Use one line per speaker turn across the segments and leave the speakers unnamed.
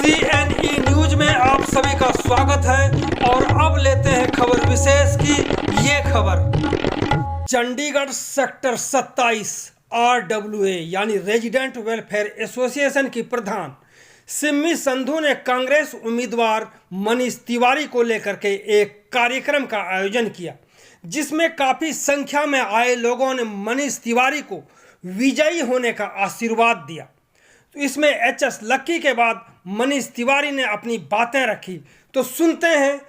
CNE news में आप सभी का स्वागत है और अब लेते हैं खबर विशेष की ये खबर। चंडीगढ़ सेक्टर 27 RWA यानी रेजिडेंट वेलफेयर एसोसिएशन की प्रधान सिम्मी संधू ने कांग्रेस उम्मीदवार मनीष तिवारी को लेकर के एक कार्यक्रम का आयोजन किया, जिसमें काफी संख्या में आए लोगों ने मनीष तिवारी को विजयी होने का आशीर्वाद दिया। तो इसमें HS लक्की के बाद मनीष तिवारी ने अपनी बातें रखी। तो सुनते हैं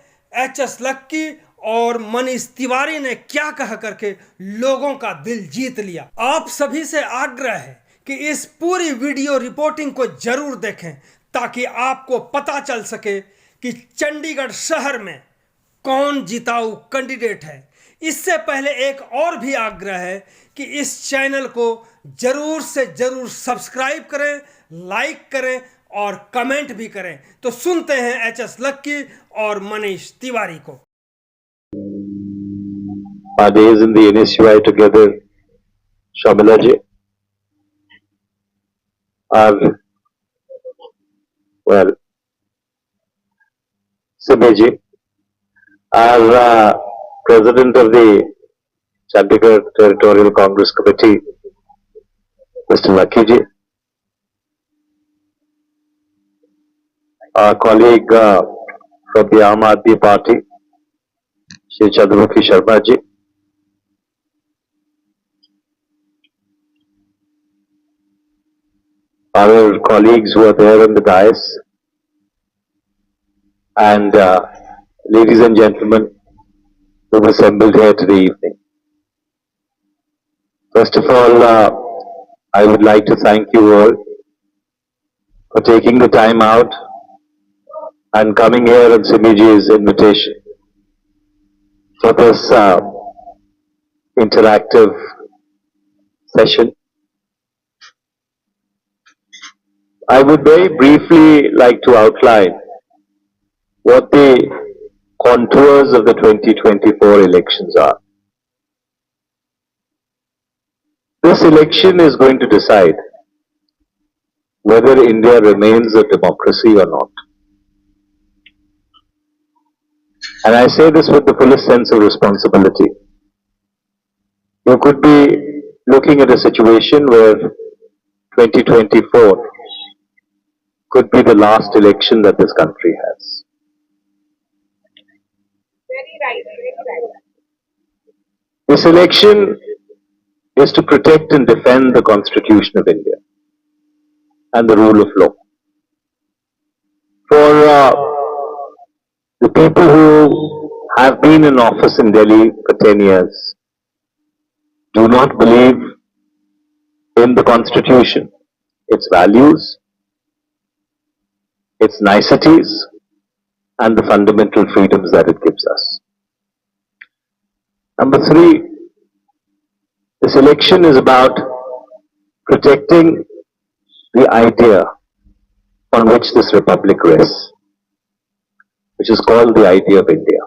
HS लक्की और मनीष तिवारी ने क्या कह करके लोगों का दिल जीत लिया। आप सभी से आग्रह है कि इस पूरी वीडियो रिपोर्टिंग को जरूर देखें ताकि आपको पता चल सके कि चंडीगढ़ शहर में कौन जिताऊ कैंडिडेट है। इससे पहले एक और भी आग्रह है कि इस चैनल को जरूर से जरूर सब्सक्राइब करें, लाइक करें और कमेंट भी करें। तो सुनते हैं HS लक्की और मनीष तिवारी को।
Our days in the NSUI together, Shamila ji, Simi ji, our President of the Chandigarh Territorial Congress Committee, Mr. Lucky ji, our colleague from the Aam Aadmi Party, Shri Chandramukhi Sharma ji, our colleagues who are there on the dais, and ladies and gentlemen who have assembled here today evening. First of all, I would like to thank you all for taking the time out and coming here on Simiji's invitation for this interactive session. I would very briefly like to outline what the contours of the 2024 elections are. This election is going to decide whether India remains a democracy or not. And I say this with the fullest sense of responsibility. You could be looking at a situation where 2024 could be the last election that this country has.
Very right.
This election is to protect and defend the Constitution of India and the rule of law. For the people who have been in office in Delhi for 10 years do not believe in the Constitution, its values, its niceties, and the fundamental freedoms that it gives us. Number three, this election is about protecting the idea on which this republic rests, which is called the idea of India.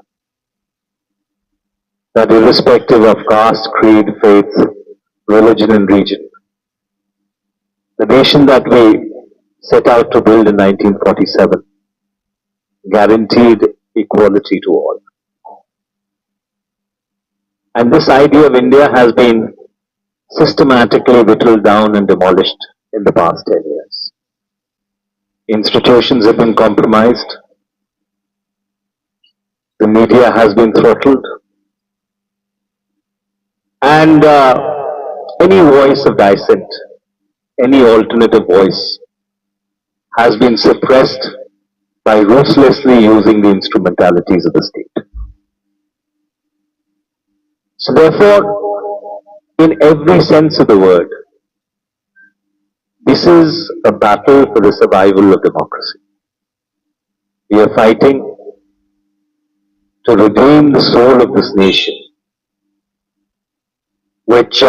That irrespective of caste, creed, faith, religion and region, the nation that we set out to build in 1947 guaranteed equality to all. And this idea of India has been systematically whittled down and demolished in the past 10 years. Institutions have been compromised. The media has been throttled. And any voice of dissent, any alternative voice has been suppressed by ruthlessly using the instrumentalities of the state. So therefore, in every sense of the word, this is a battle for the survival of democracy. We are fighting to redeem the soul of this nation, which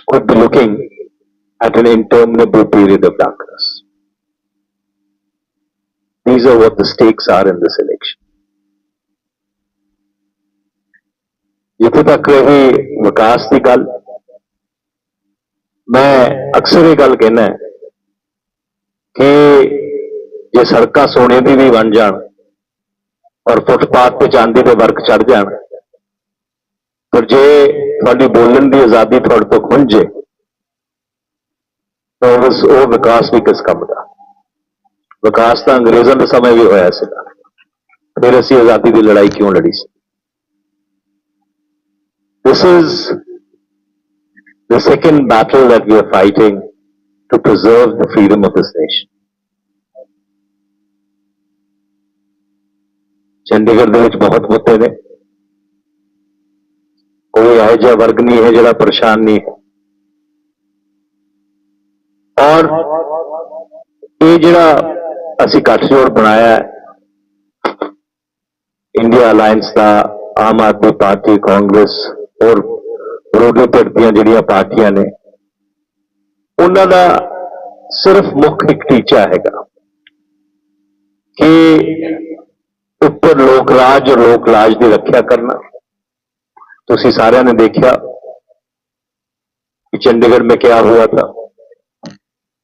could be looking at an interminable period of darkness. These are what the stakes are in this election. जिथे तक रही विकास की गल, मैं अक्सर ये गल कहना है कि ਜੇ ਸੜਕਾਂ ਸੋਨੇ ਦੀ ਵੀ ਬਣ ਜਾਣ ਔਰ ਫੁੱਟਪਾਥ ਤੇ ਚਾਂਦੀ ਦੇ ਵਰਕ ਚੜ ਜਾਣ, ਪਰ ਜੇ ਤੁਹਾਡੀ ਬੋਲਣ ਦੀ ਆਜ਼ਾਦੀ ਤੁਹਾਡੇ ਤੋਂ ਖੁੰਝ ਜੇ ਤਾਂ ਉਹ ਵਿਕਾਸ ਵੀ ਕਿਸ ਕੰਮ ਦਾ। ਵਿਕਾਸ ਤਾਂ ਅੰਗਰੇਜ਼ਾਂ ਦੇ ਸਮੇਂ ਵੀ ਹੋਇਆ ਸੀਗਾ, ਫਿਰ ਅਸੀਂ ਆਜ਼ਾਦੀ ਦੀ ਲੜਾਈ ਕਿਉਂ ਲੜੀ ਸੀ। This is the second battle that we are fighting to preserve the freedom of this nation. Chandigarh ਦੇ ਵਿੱਚ ਬਹੁਤ ਮੁੱਦੇ ਨੇ, ਕੋਈ ਇਹੋ ਜਿਹਾ ਵਰਗ ਨਹੀਂ ਹੈ ਜਿਹੜਾ ਪਰੇਸ਼ਾਨ ਨਹੀਂ ਹੈ। ਔਰ ਇਹ ਜਿਹੜਾ ਅਸੀਂ ਗੱਠਜੋੜ ਬਣਾਇਆ ਹੈ ਇੰਡੀਆ ਅਲਾਇੰਸ ਦਾ, ਆਮ ਆਦਮੀ ਪਾਰਟੀ, ਕਾਂਗਰਸ ਔਰ ਵਿਰੋਧੀ ਧਿਰ ਦੀਆਂ ਜਿਹੜੀਆਂ ਪਾਰਟੀਆਂ ਨੇ, ਉਹਨਾਂ ਦਾ ਸਿਰਫ ਮੁੱਖ ਇੱਕ ਟੀਚਾ ਹੈਗਾ ਕਿ ਉੱਪਰ ਲੋਕ ਰਾਜ ਔਰ ਲੋਕ ਲਾਜ ਦੀ ਰੱਖਿਆ ਕਰਨਾ। ਤੁਸੀਂ ਸਾਰਿਆਂ ने देखा कि चंडीगढ़ में क्या हुआ था।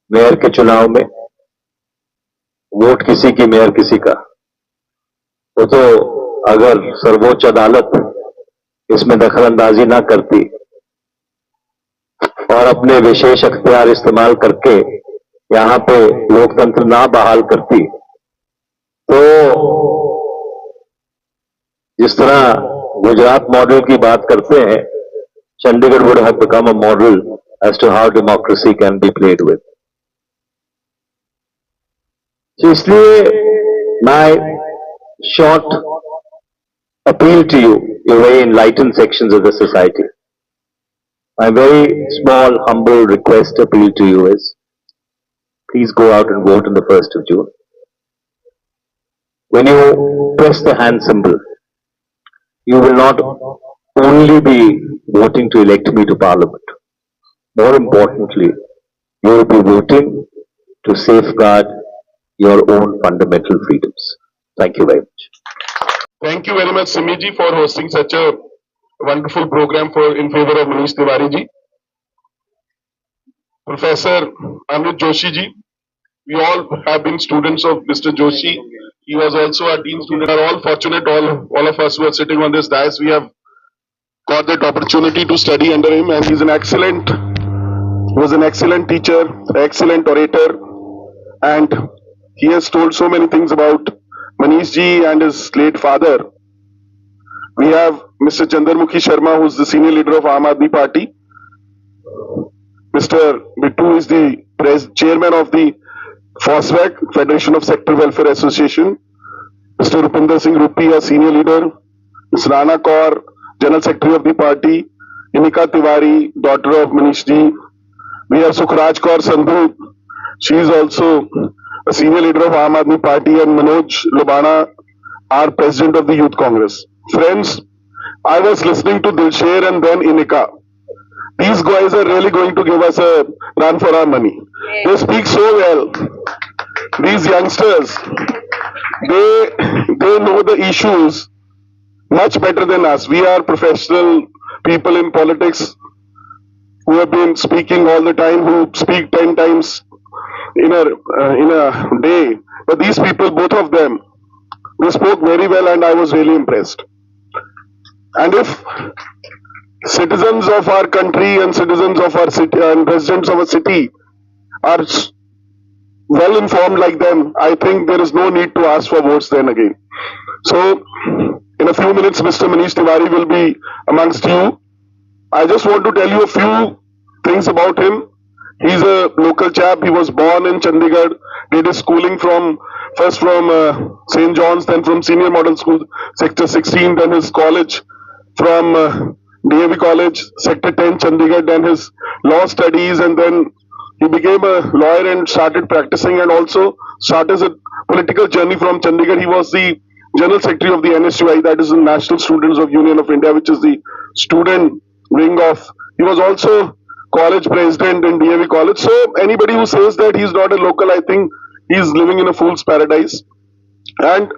मेयर के चुनाव में वोट किसी की, मेयर किसी का। वो तो अगर सर्वोच्च अदालत इसमें दखलंदाजी ना करती और अपने विशेष अख्तियार इस्तेमाल करके यहां पे लोकतंत्र ना बहाल करती, तो जिस तरह गुजरात मॉडल की बात करते हैं, Chandigarh would have become a model as to how democracy can be played with. So इसलिए my short appeal to you, your very enlightened sections of the society, my very small, humble request appeal to you is, please go out and vote on the 1st of June. When you press the hand symbol, you will not only be voting to elect me to Parliament. More importantly, you will be voting to safeguard your own fundamental freedoms. Thank you very much.
Thank you very much, Simi ji, for hosting such a wonderful program in favor of Manish Tiwari ji. Professor Amit Joshi ji, we all have been students of Mr. Joshi. He was also our dean student. We are all fortunate, all of us who are sitting on this dais, we have got that opportunity to study under him, and he was an excellent teacher, excellent orator, and he has told so many things about Manish ji and his late father. We have Mr. Chandramukhi Sharma, who is the senior leader of Aam Aadmi Party. Mr. Bittu is the chairman of the FOSWAC, Federation of Sector Welfare Association. Mr. Rupinder Singh Rupi, a senior leader. Ms. Rana Kaur, General Secretary of the party. Inika Tiwari, daughter of Manish ji. We have Sukhraj Kaur Sandhu. She is also a senior leader of Aam Aadmi Party, and Manoj Lobana, our president of the Youth Congress. Friends, I was listening to Dilsher and then Inika. These guys are really going to give us a run for our money. They speak so well. These youngsters, they know the issues much better than us. We are professional people in politics who have been speaking all the time, who speak 10 times in a day. But these people, both of them, they spoke very well, and I was really impressed. And if citizens of our country and citizens of our city and residents of a city are well informed like them, I think there is no need to ask for votes then again. So, in a few minutes, Mr. Manish Tiwari will be amongst you. I just want to tell you a few things about him. He's a local chap. He was born in Chandigarh, did his schooling first from St. John's, then from Senior Model School, Sector 16, then his college from DAV College, Sector 10, Chandigarh, then his law studies, and then he became a lawyer and started practicing, and also started a political journey from Chandigarh. He was the General Secretary of the NSUI, that is the National Students of Union of India, which is the student wing of. He was also college president in DAV College. So anybody who says that he's not a local, I think he's living in a fool's paradise. And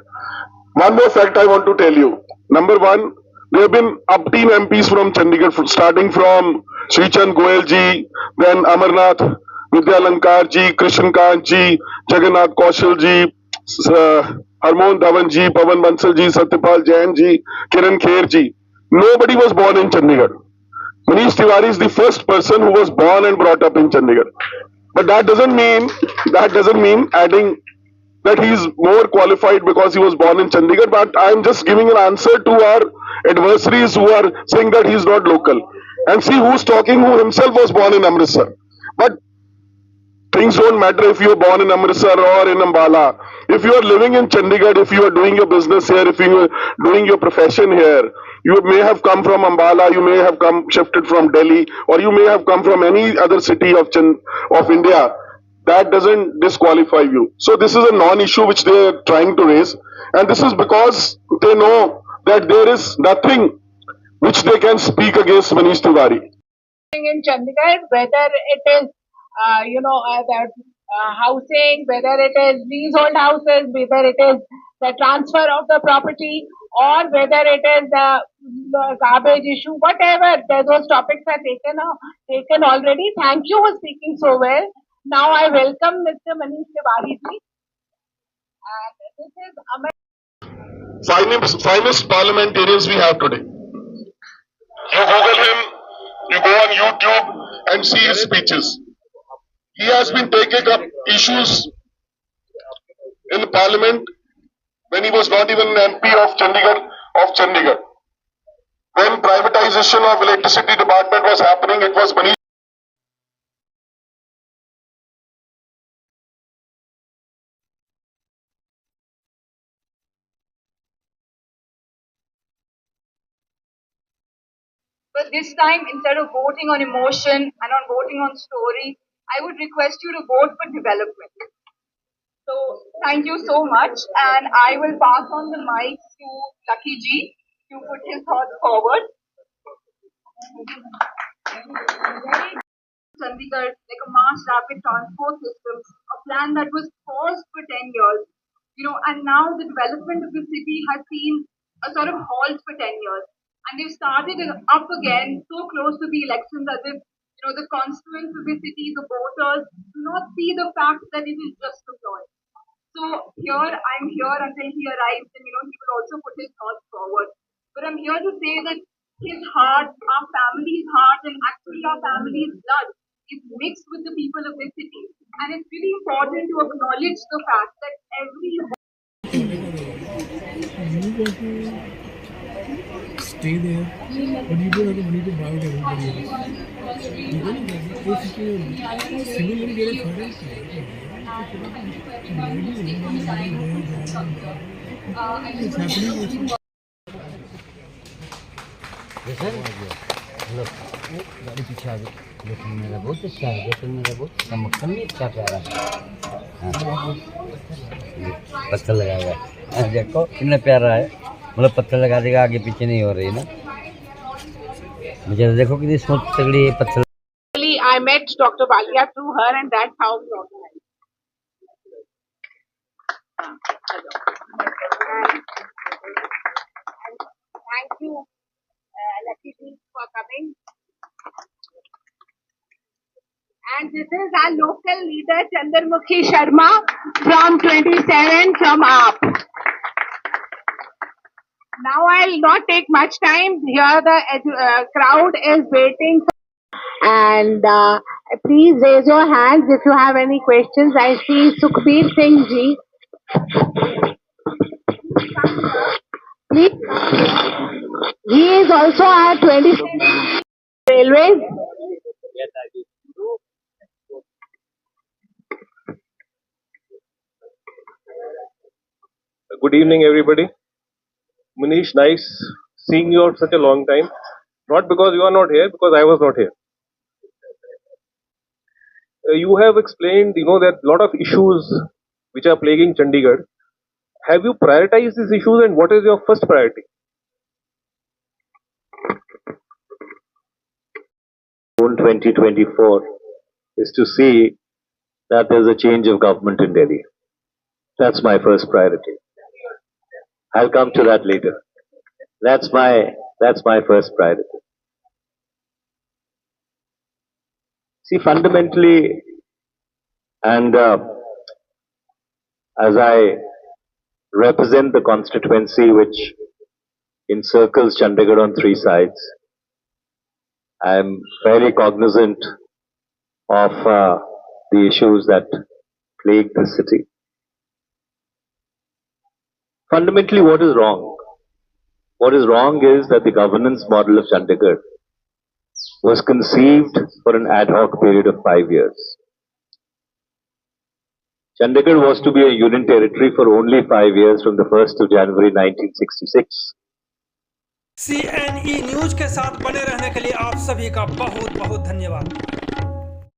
one more fact I want to tell you. Number one, there have been up-team MPs from Chandigarh, starting from Srichand Goyal ji, then Amarnath Vidyalankar ji, Krishan Kant ji, Jagannath Kaushal ji, Harmoon Dhawan ji, Pawan Bansal ji, Satyapal Jain ji, Kiran Kher ji. Nobody was born in Chandigarh. Manish Tiwari is the first person who was born and brought up in Chandigarh. But that doesn't mean adding that he is more qualified because he was born in Chandigarh. But I am just giving an answer to our adversaries who are saying that he is not local. And see who's talking, who himself was born in Amritsar. But things don't matter if you are born in Amritsar or in Ambala. If you are living in Chandigarh, if you are doing your business here, if you are doing your profession here, you may have come from Ambala, you may have shifted from Delhi, or you may have come from any other city of India. That doesn't disqualify you. So this is a non-issue which they are trying to raise, and this is because they know that there is nothing which they can speak against Manish Tiwari.
In Chandigarh, whether it is, that housing, whether it is leasehold houses, whether it is the transfer of the property, or whether it is the garbage issue, whatever, those topics are taken already. Thank you for speaking so well. Now I welcome Mr. Manish Tiwari ji. And this is
Finest parliamentarians we have today. You Google him, you go on YouTube and see his speeches. He has been taking up issues in parliament when he was not even an MP of Chandigarh. When privatization of electricity department was happening, it was Manish.
But this time, instead of voting on emotion and on voting on story, I would request you to vote for development. So thank you so much, and I will pass on the mic to Lucky Ji to put his thoughts forward. Chandigarh, like a mass rapid transport system, a plan that was paused for 10 years, and now the development of the city has seen a sort of halt for 10 years. And they've started it up again so close to the elections as if, the constituents of the city, the voters, do not see the fact that it is just a ploy. So I'm here until he arrives and, he will also put his thoughts forward. But I'm here to say that his heart, our family's heart, and actually our family's blood is mixed with the people of this city. And it's really important to acknowledge the fact that every
stay there, but you don't have the money to buy it everybody else. You don't get it. Similarly, there are it's happening also.
गाड़ी पीछे आ गई लेकिन मेरा बहुत अच्छा है लेकिन मेरा बहुत चमकन नहीं अच्छा प्यारा है पत्थर लगाया हुआ है देखो कितना प्यारा है मतलब पत्थर लगा देगा आगे पीछे नहीं हो रही ना मुझे देखो कितनी स्मूथ तगड़ी है पत्थर
I met Dr. Balia through her, and that's how we organized. Thank you, Lucky Ji, for coming. And this is our local leader, Chandramukhi Sharma, from 27 from AAP. Now I'll not take much time. Here the crowd is waiting. And please raise your hands if you have any questions. I see Sukhbir Singh ji. Please. He is also at 27 Railways.
Good evening, everybody. Manish, nice seeing you after such a long time. Not because you are not here, because I was not here. You have explained, there are a lot of issues which are plaguing Chandigarh. Have you prioritized these issues, and what is your first priority?
June 2024 is to see that there's a change of government in Delhi. That's my first priority. I'll come to that later. That's my first priority. See, fundamentally, and as I represent the constituency which encircles Chandigarh on three sides. I am fairly cognizant of the issues that plague the city. Fundamentally, what is wrong? What is wrong is that the governance model of Chandigarh was conceived for an ad hoc period of 5 years. Chandigarh was to be a union territory for only 5 years from the 1st of January 1966.
CNE news के साथ बने रहने के लिए आप सभी का बहुत बहुत धन्यवाद।